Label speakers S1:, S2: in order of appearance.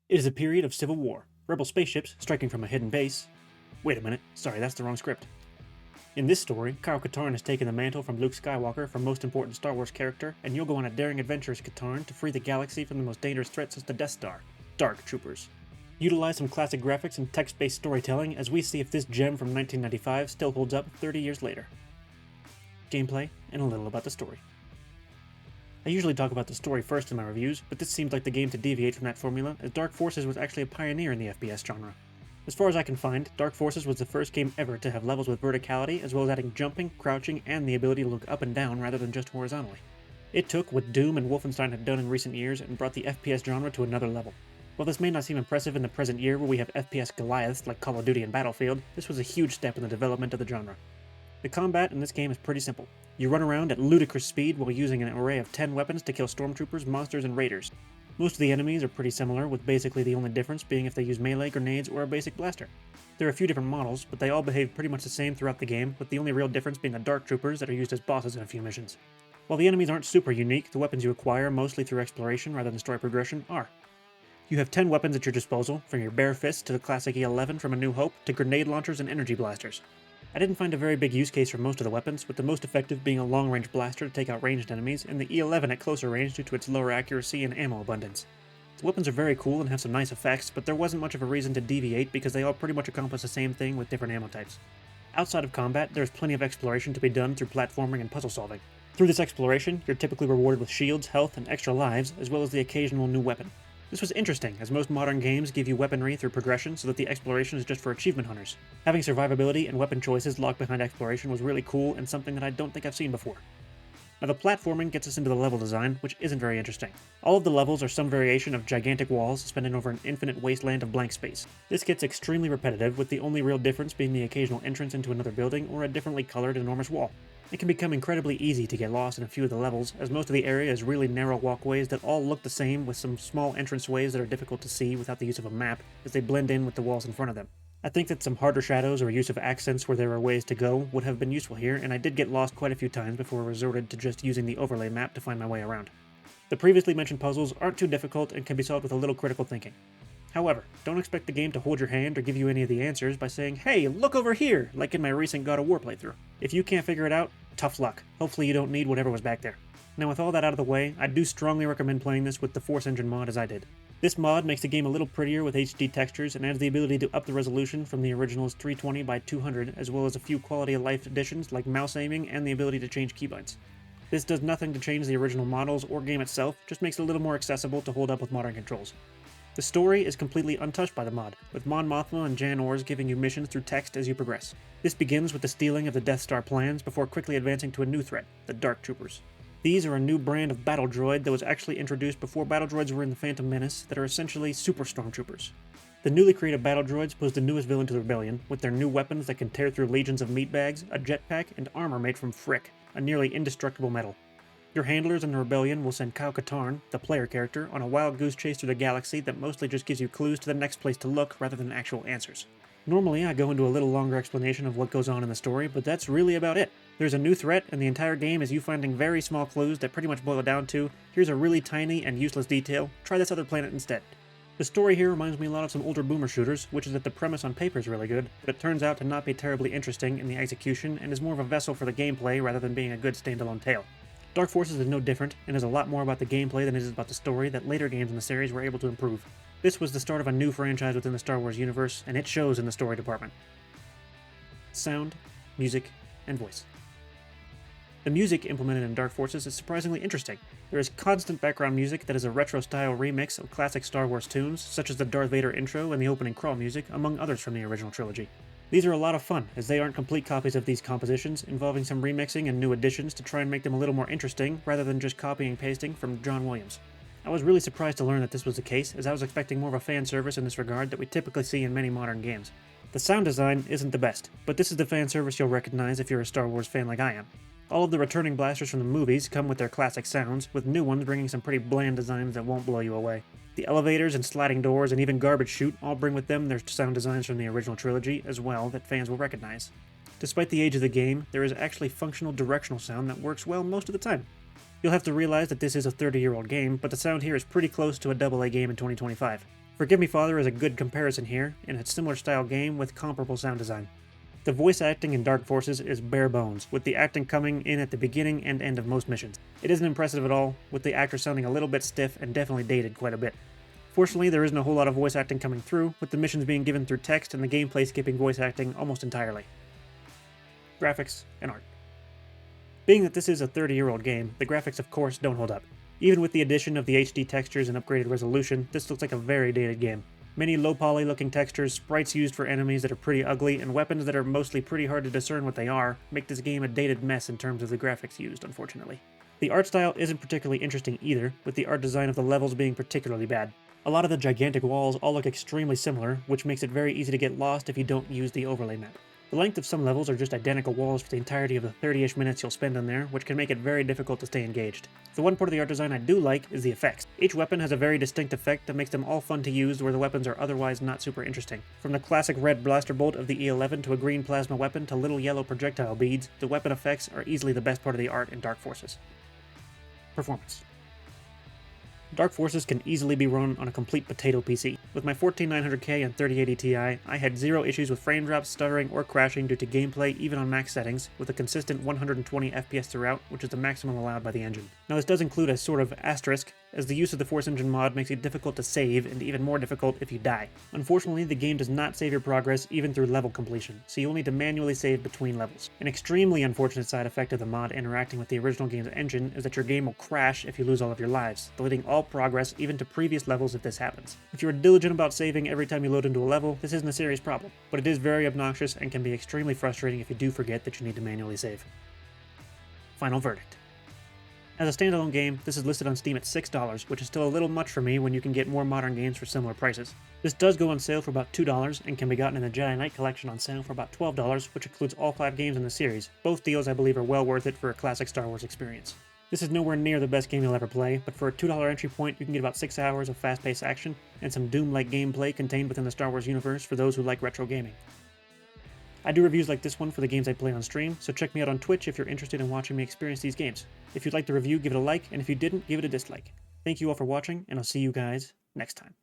S1: It is a period of civil war, rebel spaceships striking from a hidden base. Wait a minute, sorry, that's the wrong script. In this story, Kyle Katarn has taken the mantle from Luke Skywalker for most important Star Wars character, and you'll go on a daring adventure as Katarn to free the galaxy from the most dangerous threat since the Death Star, Dark Troopers. Utilize some classic graphics and text-based storytelling as we see if this gem from 1995 still holds up 30 years later. Gameplay, and a little about the story. I usually talk about the story first in my reviews, but this seemed like the game to deviate from that formula, as Dark Forces was actually a pioneer in the FPS genre. As far as I can find, Dark Forces was the first game ever to have levels with verticality, as well as adding jumping, crouching, and the ability to look up and down rather than just horizontally. It took what Doom and Wolfenstein had done in recent years and brought the FPS genre to another level. While this may not seem impressive in the present year where we have FPS Goliaths like Call of Duty and Battlefield, this was a huge step in the development of the genre. The combat in this game is pretty simple. You run around at ludicrous speed while using an array of 10 weapons to kill stormtroopers, monsters, and raiders. Most of the enemies are pretty similar, with basically the only difference being if they use melee, grenades, or a basic blaster. There are a few different models, but they all behave pretty much the same throughout the game, with the only real difference being the Dark Troopers that are used as bosses in a few missions. While the enemies aren't super unique, the weapons you acquire, mostly through exploration rather than story progression, are. You have 10 weapons at your disposal, from your bare fists to the classic E11 from A New Hope to grenade launchers and energy blasters. I didn't find a very big use case for most of the weapons, with the most effective being a long-range blaster to take out ranged enemies, and the E11 at closer range due to its lower accuracy and ammo abundance. The weapons are very cool and have some nice effects, but there wasn't much of a reason to deviate because they all pretty much accomplish the same thing with different ammo types. Outside of combat, there's plenty of exploration to be done through platforming and puzzle solving. Through this exploration, you're typically rewarded with shields, health, and extra lives, as well as the occasional new weapon. This was interesting, as most modern games give you weaponry through progression so that the exploration is just for achievement hunters. Having survivability and weapon choices locked behind exploration was really cool and something that I don't think I've seen before. Now the platforming gets us into the level design, which isn't very interesting. All of the levels are some variation of gigantic walls suspended over an infinite wasteland of blank space. This gets extremely repetitive, with the only real difference being the occasional entrance into another building or a differently colored enormous wall. It can become incredibly easy to get lost in a few of the levels, as most of the area is really narrow walkways that all look the same, with some small entranceways that are difficult to see without the use of a map, as they blend in with the walls in front of them. I think that some harder shadows or use of accents where there are ways to go would have been useful here, and I did get lost quite a few times before I resorted to just using the overlay map to find my way around. The previously mentioned puzzles aren't too difficult and can be solved with a little critical thinking. However, don't expect the game to hold your hand or give you any of the answers by saying, "Hey, look over here," like in my recent God of War playthrough. If you can't figure it out, tough luck. Hopefully you don't need whatever was back there. Now with all that out of the way, I do strongly recommend playing this with the Force Engine mod as I did. This mod makes the game a little prettier with HD textures and adds the ability to up the resolution from the original's 320 by 200, as well as a few quality of life additions like mouse aiming and the ability to change keybinds. This does nothing to change the original models or game itself, just makes it a little more accessible to hold up with modern controls. The story is completely untouched by the mod, with Mon Mothma and Jan Ors giving you missions through text as you progress. This begins with the stealing of the Death Star plans before quickly advancing to a new threat, the Dark Troopers. These are a new brand of battle droid that was actually introduced before battle droids were in the Phantom Menace that are essentially super stormtroopers. The newly created battle droids pose the newest villain to the rebellion, with their new weapons that can tear through legions of meatbags, a jetpack, and armor made from frick, a nearly indestructible metal. Your handlers in the rebellion will send Kyle Katarn, the player character, on a wild goose chase through the galaxy that mostly just gives you clues to the next place to look rather than actual answers. Normally, I go into a little longer explanation of what goes on in the story, but that's really about it. There's a new threat, and the entire game is you finding very small clues that pretty much boil it down to, here's a really tiny and useless detail, try this other planet instead. The story here reminds me a lot of some older boomer shooters, which is that the premise on paper is really good, but it turns out to not be terribly interesting in the execution and is more of a vessel for the gameplay rather than being a good standalone tale. Dark Forces is no different, and is a lot more about the gameplay than it is about the story that later games in the series were able to improve. This was the start of a new franchise within the Star Wars universe, and it shows in the story department. Sound, music, and voice. The music implemented in Dark Forces is surprisingly interesting. There is constant background music that is a retro-style remix of classic Star Wars tunes, such as the Darth Vader intro and the opening crawl music, among others from the original trilogy. These are a lot of fun, as they aren't complete copies of these compositions, involving some remixing and new additions to try and make them a little more interesting, rather than just copying and pasting from John Williams. I was really surprised to learn that this was the case, as I was expecting more of a fan service in this regard that we typically see in many modern games. The sound design isn't the best, but this is the fan service you'll recognize if you're a Star Wars fan like I am. All of the returning blasters from the movies come with their classic sounds, with new ones bringing some pretty bland designs that won't blow you away. The elevators and sliding doors and even garbage chute all bring with them their sound designs from the original trilogy as well that fans will recognize. Despite the age of the game, there is actually functional directional sound that works well most of the time. You'll have to realize that this is a 30-year-old game, but the sound here is pretty close to a AA game in 2025. Forgive Me Father is a good comparison here, in a similar style game with comparable sound design. The voice acting in Dark Forces is bare bones, with the acting coming in at the beginning and end of most missions. It isn't impressive at all, with the actors sounding a little bit stiff and definitely dated quite a bit. Fortunately, there isn't a whole lot of voice acting coming through, with the missions being given through text and the gameplay skipping voice acting almost entirely. Graphics and art. Being that this is a 30-year-old game, the graphics of course don't hold up. Even with the addition of the HD textures and upgraded resolution, this looks like a very dated game. Many low-poly looking textures, sprites used for enemies that are pretty ugly, and weapons that are mostly pretty hard to discern what they are, make this game a dated mess in terms of the graphics used, unfortunately. The art style isn't particularly interesting either, with the art design of the levels being particularly bad. A lot of the gigantic walls all look extremely similar, which makes it very easy to get lost if you don't use the overlay map. The length of some levels are just identical walls for the entirety of the 30-ish minutes you'll spend on there, which can make it very difficult to stay engaged. The one part of the art design I do like is the effects. Each weapon has a very distinct effect that makes them all fun to use where the weapons are otherwise not super interesting. From the classic red blaster bolt of the E11 to a green plasma weapon to little yellow projectile beads, the weapon effects are easily the best part of the art in Dark Forces. Performance. Dark Forces can easily be run on a complete potato PC. With my 14900K and 3080 Ti, I had zero issues with frame drops, stuttering, or crashing due to gameplay even on max settings, with a consistent 120 FPS throughout, which is the maximum allowed by the engine. Now this does include a sort of asterisk, as the use of the Force Engine mod makes it difficult to save, and even more difficult if you die. Unfortunately, the game does not save your progress even through level completion, so you'll need to manually save between levels. An extremely unfortunate side effect of the mod interacting with the original game's engine is that your game will crash if you lose all of your lives, deleting all progress even to previous levels if this happens. If you are diligent about saving every time you load into a level, this isn't a serious problem, but it is very obnoxious and can be extremely frustrating if you do forget that you need to manually save. Final verdict. As a standalone game, this is listed on Steam at $6, which is still a little much for me when you can get more modern games for similar prices. This does go on sale for about $2 and can be gotten in the Jedi Knight collection on sale for about $12, which includes all 5 games in the series. Both deals I believe are well worth it for a classic Star Wars experience. This is nowhere near the best game you'll ever play, but for a $2 entry point you can get about 6 hours of fast-paced action and some Doom-like gameplay contained within the Star Wars universe for those who like retro gaming. I do reviews like this one for the games I play on stream, so check me out on Twitch if you're interested in watching me experience these games. If you'd like the review, give it a like, and if you didn't, give it a dislike. Thank you all for watching, and I'll see you guys next time.